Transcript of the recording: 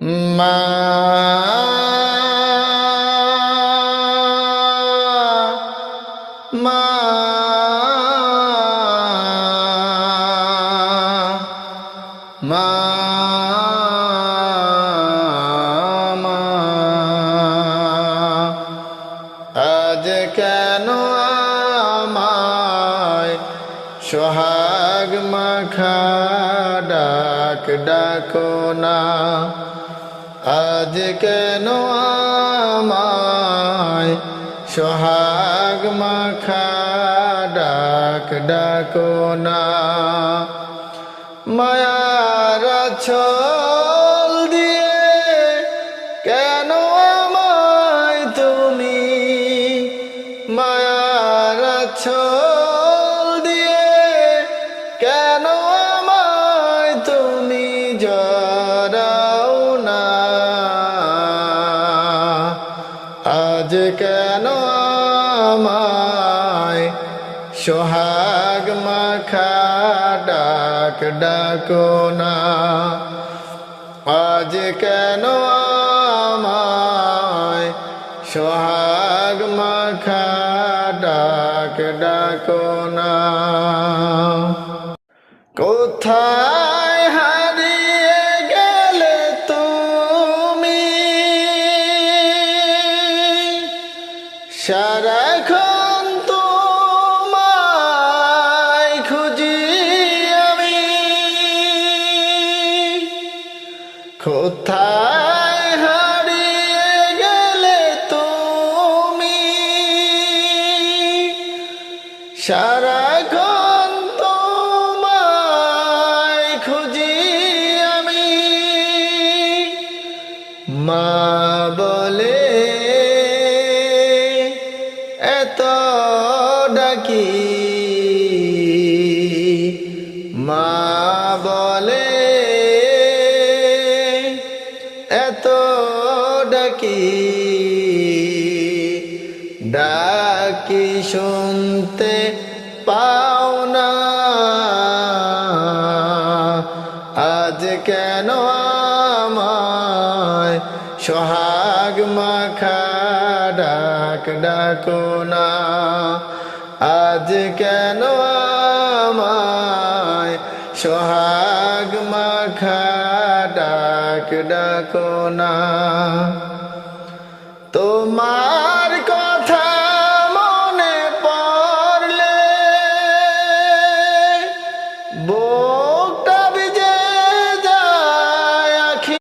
মা মা মা মা আজ কেন আমায় সোহাগ মাখা ডাক ডাকো না আজ কেন আমায় সোহাগ মাখা ডাক ডাকো না মায়ার আঁচল দিয়ে কেন আমায় তুমি মায়ার আঁচল দিয়ে কেন আমায় তুমি জড়াও না আজ কেন আমায় সোহাগ মাখা ডাক ডাকো না আজ কেন আমায় সোহাগ মাখা ডাক ডাকো না কোথায় হারিয়ে গেলে তুমি সারাক্ষণ তোমায় খুঁজি আমি কোথায় হারিয়ে গেলে তুমি সারাক্ষণ তোমায় খুঁজি আমি মা বলে এত ডাকি মা বলে এত ডাকি ডাকি শুনতে পাও না আজ কেন আমায় সোহাগ মাখা ডাক ডাকো না আজ কেন আমায় সোহাগ মাখা ডাক ডাকো না তোমার